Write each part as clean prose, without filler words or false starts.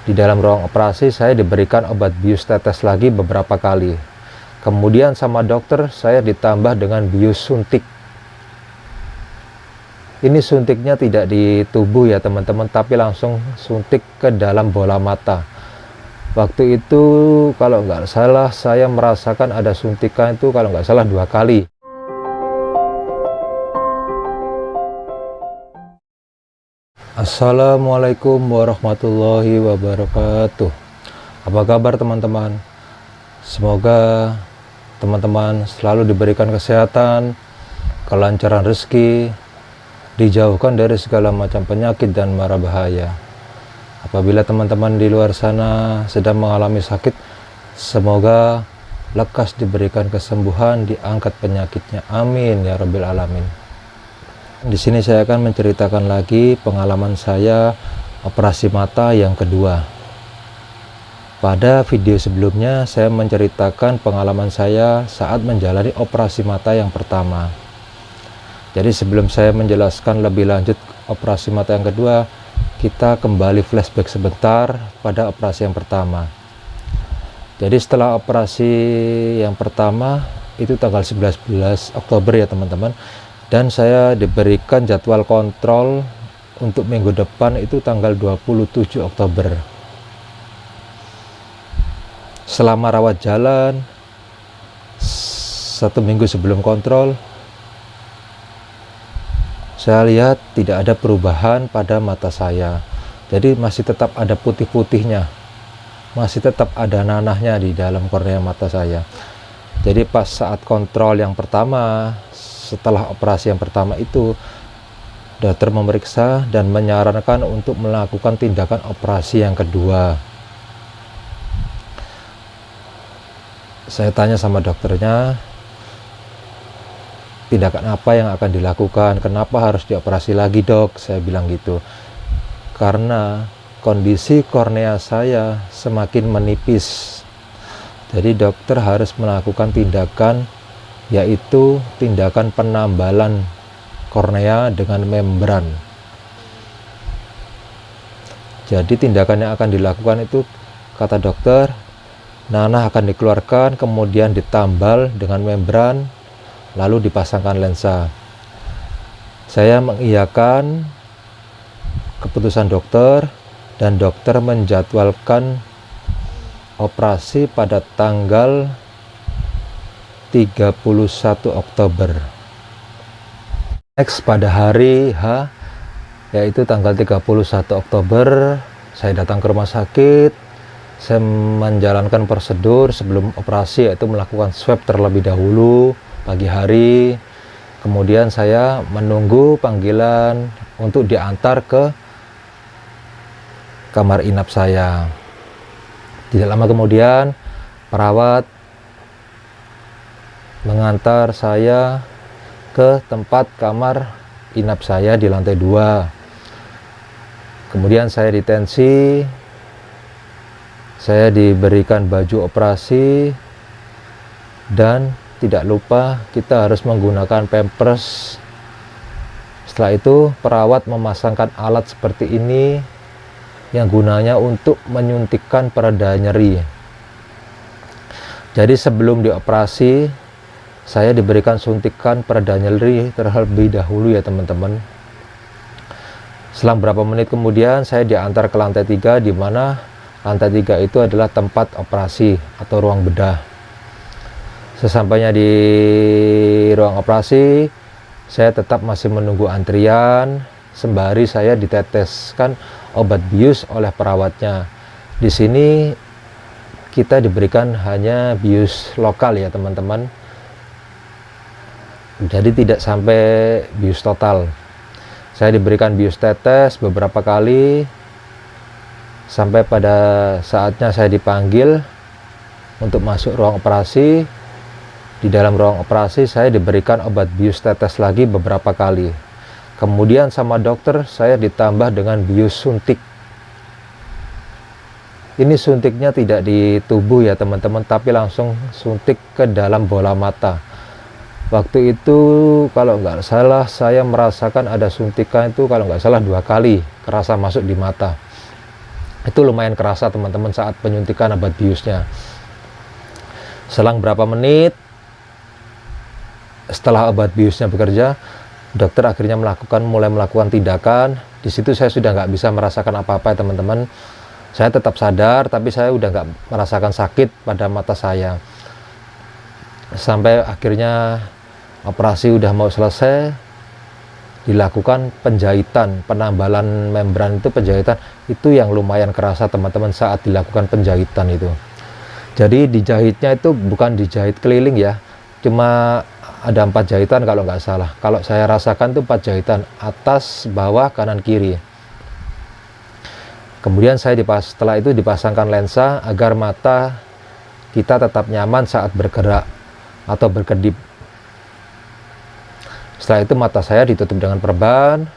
Di dalam ruang operasi saya diberikan obat bius tetes lagi beberapa kali. Kemudian sama dokter saya ditambah dengan bius suntik. Ini suntiknya tidak di tubuh ya teman-teman, tapi langsung suntik ke dalam bola mata. Waktu itu kalau nggak salah saya merasakan ada suntikan itu kalau nggak salah 2 kali. Assalamualaikum warahmatullahi wabarakatuh. Apa kabar teman-teman? Semoga teman-teman selalu diberikan kesehatan, kelancaran rezeki, dijauhkan dari segala macam penyakit dan mara bahaya. Apabila teman-teman di luar sana sedang mengalami sakit, semoga lekas diberikan kesembuhan, diangkat penyakitnya. Amin ya rabbil alamin. Di sini saya akan menceritakan lagi pengalaman saya operasi mata yang kedua. Pada video sebelumnya saya menceritakan pengalaman saya saat menjalani operasi mata yang pertama. Jadi sebelum saya menjelaskan lebih lanjut operasi mata yang kedua, kita kembali flashback sebentar pada operasi yang pertama. Jadi setelah operasi yang pertama itu tanggal 11 Oktober ya teman-teman. Dan saya diberikan jadwal kontrol untuk minggu depan itu tanggal 27 Oktober. Selama rawat jalan 1 minggu sebelum kontrol, saya lihat tidak ada perubahan pada mata saya. Jadi masih tetap ada putih-putihnya, masih tetap ada nanahnya di dalam kornea mata saya. Jadi pas saat kontrol yang pertama, setelah operasi yang pertama itu, dokter memeriksa dan menyarankan untuk melakukan tindakan operasi yang kedua. Saya tanya sama dokternya, tindakan apa yang akan dilakukan, kenapa harus dioperasi lagi dok, saya bilang gitu. Karena kondisi kornea saya semakin menipis, jadi dokter harus melakukan tindakan, yaitu tindakan penambalan kornea dengan membran. Jadi tindakan yang akan dilakukan itu, kata dokter, nanah akan dikeluarkan kemudian ditambal dengan membran lalu dipasangkan lensa. Saya mengiyakan keputusan dokter dan dokter menjadwalkan operasi pada tanggal 31 Oktober. Next pada hari H, yaitu tanggal 31 Oktober, saya datang ke rumah sakit. Saya menjalankan prosedur sebelum operasi, yaitu melakukan swab terlebih dahulu pagi hari. Kemudian saya menunggu panggilan untuk diantar ke kamar inap saya. Tidak lama kemudian perawat mengantar saya ke tempat kamar inap saya di lantai 2. Kemudian saya ditensi, saya diberikan baju operasi, dan tidak lupa kita harus menggunakan pampers. Setelah itu perawat memasangkan alat seperti ini yang gunanya untuk menyuntikkan pereda nyeri. Jadi sebelum dioperasi saya diberikan suntikan pereda nyeri terlebih dahulu ya teman-teman. Selang berapa menit kemudian saya diantar ke lantai 3, di mana lantai 3 itu adalah tempat operasi atau ruang bedah. Sesampainya di ruang operasi, saya tetap masih menunggu antrian sembari saya diteteskan obat bius oleh perawatnya. Di sini kita diberikan hanya bius lokal ya teman-teman. Jadi tidak sampai bius total. Saya diberikan bius tetes beberapa kali sampai pada saatnya saya dipanggil untuk masuk ruang operasi. Di dalam ruang operasi saya diberikan obat bius tetes lagi beberapa kali. Kemudian sama dokter saya ditambah dengan bius suntik. Ini suntiknya tidak di tubuh ya teman-teman, tapi langsung suntik ke dalam bola mata. Waktu itu kalau nggak salah saya merasakan ada suntikan itu kalau nggak salah 2 kali kerasa masuk di mata. Itu lumayan kerasa teman-teman saat penyuntikan obat biusnya. Selang berapa menit setelah obat biusnya bekerja, dokter akhirnya mulai melakukan tindakan. Di situ saya sudah nggak bisa merasakan apa-apa ya teman-teman. Saya tetap sadar, tapi saya udah nggak merasakan sakit pada mata saya. Sampai akhirnya operasi udah mau selesai, dilakukan penjahitan, penambalan membran itu penjahitan. Itu yang lumayan kerasa teman-teman saat dilakukan penjahitan itu. Jadi dijahitnya itu bukan dijahit keliling ya, cuma ada 4 jahitan kalau nggak salah. Kalau saya rasakan itu 4 jahitan, atas, bawah, kanan, kiri. Kemudian setelah itu dipasangkan lensa agar mata kita tetap nyaman saat bergerak atau berkedip. Setelah itu mata saya ditutup dengan perban.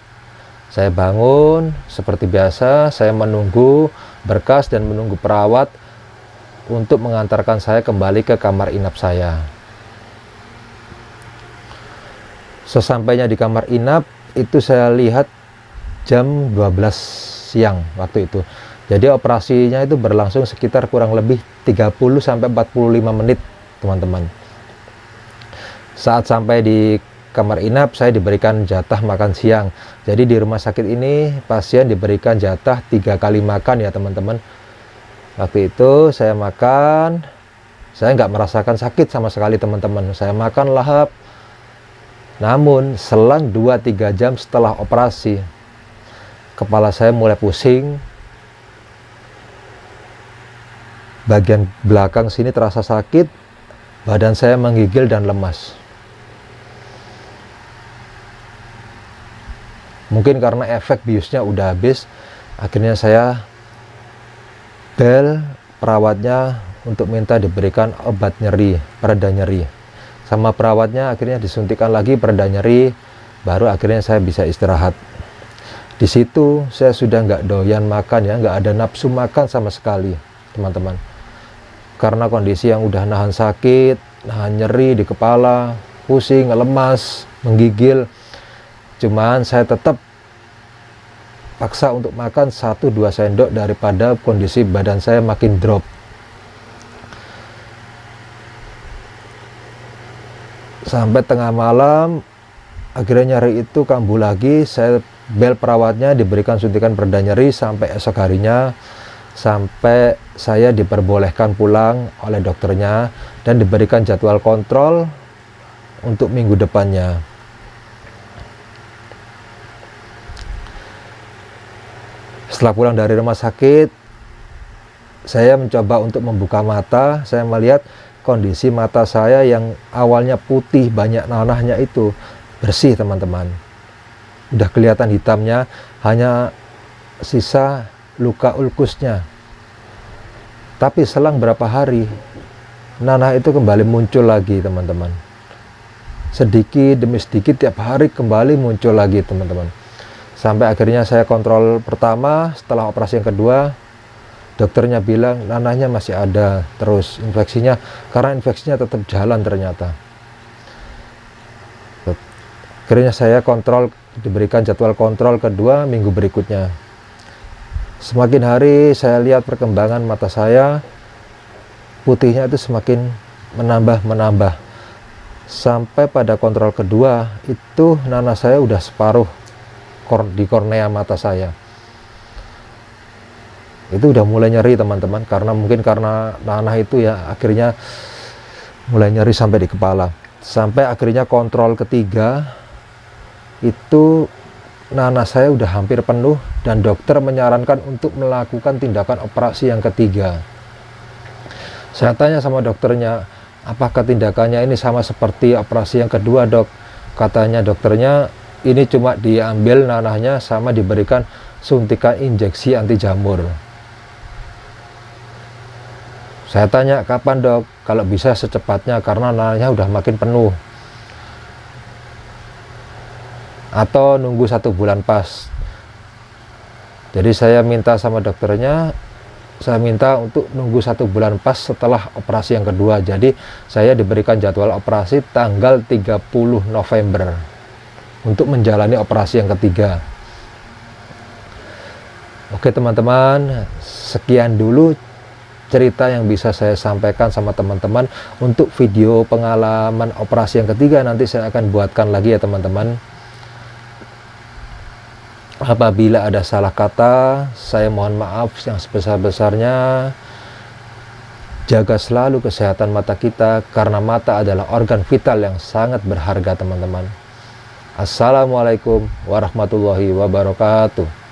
Saya bangun seperti biasa, saya menunggu berkas dan menunggu perawat untuk mengantarkan saya kembali ke kamar inap saya. Sesampainya di kamar inap itu saya lihat jam 12 siang waktu itu. Jadi operasinya itu berlangsung sekitar kurang lebih 30-45 menit teman-teman. Saat sampai di kamar inap, saya diberikan jatah makan siang. Jadi di rumah sakit ini pasien diberikan jatah 3 kali makan ya teman-teman. Waktu itu saya makan, saya nggak merasakan sakit sama sekali teman-teman. Saya makan lahap. Namun selang 2-3 jam setelah operasi, kepala saya mulai pusing. Bagian belakang sini terasa sakit, badan saya menggigil dan lemas. Mungkin karena efek biusnya udah habis, akhirnya saya bel perawatnya untuk minta diberikan obat nyeri, pereda nyeri. Sama perawatnya akhirnya disuntikan lagi pereda nyeri, baru akhirnya saya bisa istirahat. Di situ saya sudah nggak doyan makan ya, nggak ada nafsu makan sama sekali teman-teman. Karena kondisi yang udah nahan sakit, nahan nyeri di kepala, pusing, lemas, menggigil. Cuman saya tetap paksa untuk makan 1-2 sendok daripada kondisi badan saya makin drop. Sampai tengah malam, akhirnya nyeri itu kambuh lagi. Saya bel perawatnya, diberikan suntikan pereda nyeri sampai esok harinya, sampai saya diperbolehkan pulang oleh dokternya dan diberikan jadwal kontrol untuk minggu depannya. Setelah pulang dari rumah sakit, saya mencoba untuk membuka mata. Saya melihat kondisi mata saya yang awalnya putih banyak nanahnya itu bersih teman-teman. Udah kelihatan hitamnya, hanya sisa luka ulkusnya. Tapi selang berapa hari, nanah itu kembali muncul lagi teman-teman. Sedikit demi sedikit tiap hari kembali muncul lagi teman-teman. Sampai akhirnya saya kontrol pertama, setelah operasi yang kedua, dokternya bilang nanahnya masih ada terus infeksinya, karena infeksinya tetap jalan ternyata. Akhirnya saya kontrol, diberikan jadwal kontrol kedua minggu berikutnya. Semakin hari saya lihat perkembangan mata saya, putihnya itu semakin menambah. Sampai pada kontrol kedua itu nanah saya udah separuh di kornea mata saya. Itu udah mulai nyeri teman-teman, karena mungkin karena nanah itu ya akhirnya mulai nyeri sampai di kepala. Sampai akhirnya kontrol ketiga itu nanah saya udah hampir penuh dan dokter menyarankan untuk melakukan tindakan operasi yang ketiga. Saya tanya sama dokternya, apakah tindakannya ini sama seperti operasi yang kedua dok? Katanya dokternya ini cuma diambil nanahnya sama diberikan suntikan injeksi anti jamur. Saya tanya, kapan dok? Kalau bisa secepatnya karena nanahnya udah makin penuh. Atau nunggu 1 bulan pas. Jadi saya minta sama dokternya, saya minta untuk nunggu 1 bulan pas setelah operasi yang kedua. Jadi saya diberikan jadwal operasi tanggal 30 November untuk menjalani operasi yang ketiga. Oke teman-teman, sekian dulu cerita yang bisa saya sampaikan sama teman-teman. Untuk video pengalaman operasi yang ketiga nanti saya akan buatkan lagi ya teman-teman. Apabila ada salah kata, saya mohon maaf yang sebesar-besarnya. Jaga selalu kesehatan mata kita, karena mata adalah organ vital yang sangat berharga teman-teman. Assalamualaikum warahmatullahi wabarakatuh.